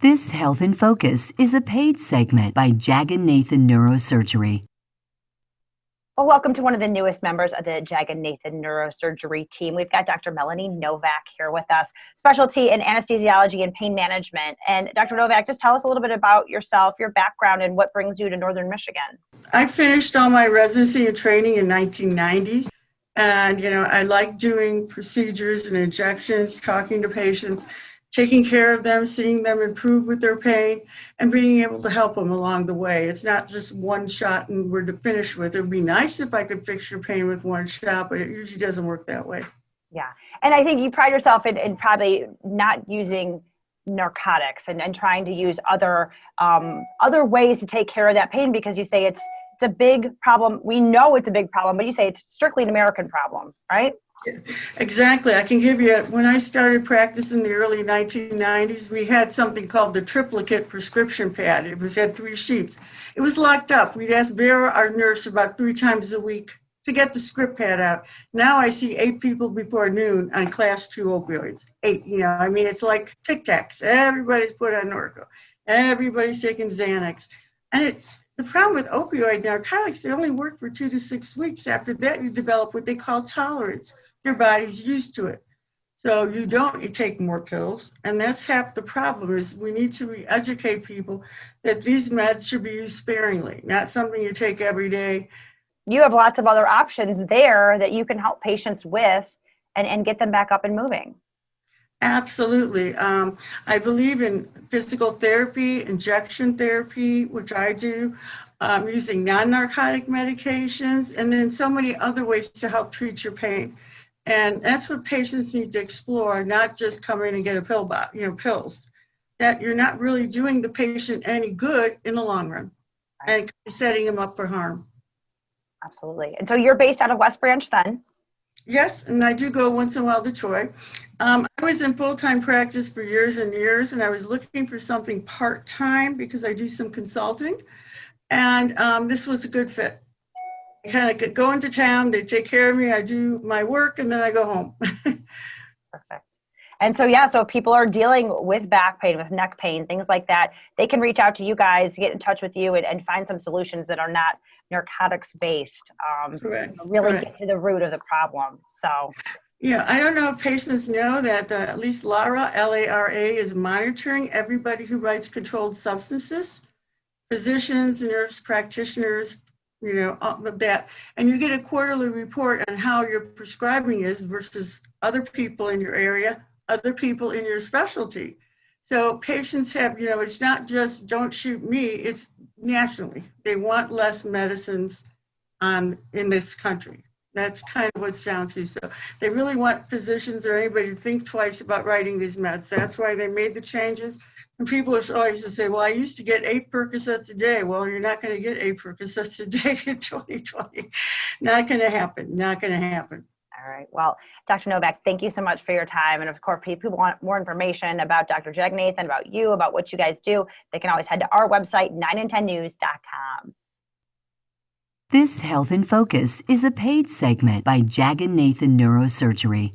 This Health in Focus is a paid segment by Jagannathan Neurosurgery. Well, welcome to one of the newest members of the Jagannathan Neurosurgery team. We've got Dr. Melanie Novak here with us, specialty in anesthesiology and pain management. And Dr. Novak, just tell us a little bit about yourself, your background, and what brings you to Northern Michigan. I finished all my residency and training in 1990. And, I like doing procedures and injections, talking to patients, taking care of them, seeing them improve with their pain, and being able to help them along the way. It's not just one shot and we're finished with it. It would be nice if I could fix your pain with one shot, but it usually doesn't work that way. Yeah. And I think you pride yourself in probably not using narcotics and trying to use other ways to take care of that pain, because you say it's a big problem. We know it's a big problem, but you say it's strictly an American problem, right? Exactly. I can give you, when I started practicing in the early 1990s, we had something called the triplicate prescription pad. It had 3 sheets. It was locked up. We'd ask Vera, our nurse, about 3 times a week to get the script pad out. Now I see 8 people before noon on class 2 opioids. 8, it's like Tic Tacs. Everybody's put on Norco. Everybody's taking Xanax. And the problem with opioid narcotics, they only work for 2 to 6 weeks. After that, you develop what they call tolerance. Your body's used to it. So you take more pills. And that's half the problem. Is we need to re-educate people that these meds should be used sparingly, not something you take every day. You have lots of other options there that you can help patients with and get them back up and moving. Absolutely. I believe in physical therapy, injection therapy, which I do, using non-narcotic medications, and then so many other ways to help treat your pain. And that's what patients need to explore, not just come in and get a pill box, pills. That you're not really doing the patient any good in the long run, and setting them up for harm. Absolutely. And so you're based out of West Branch then? Yes, and I do go once in a while to Troy. I was in full-time practice for years and years, and I was looking for something part-time because I do some consulting, and this was a good fit. I kind of go into town, they take care of me, I do my work, and then I go home. Perfect. And so, so if people are dealing with back pain, with neck pain, things like that, they can reach out to you guys, get in touch with you, and find some solutions that are not narcotics based. Correct. Really Correct. Get to the root of the problem. So, yeah, I don't know if patients know that at least LARA, L-A-R-A, is monitoring everybody who writes controlled substances, physicians, nurse practitioners, all of that. And you get a quarterly report on how your prescribing is versus other people in your area, other people in your specialty. So patients have, it's not just don't shoot me, it's nationally. They want less medicines in this country. That's kind of what's down to. So they really want physicians or anybody to think twice about writing these meds. That's why they made the changes. And people always say, well, I used to get 8 Percocets a day. Well, you're not going to get 8 Percocets a day in 2020. Not going to happen. Not going to happen. All right. Well, Dr. Novak, thank you so much for your time. And of course, if people want more information about Dr. Jagannathan, about you, about what you guys do, they can always head to our website, 9in10news.com. This Health in Focus is a paid segment by Jagannathan Neurosurgery.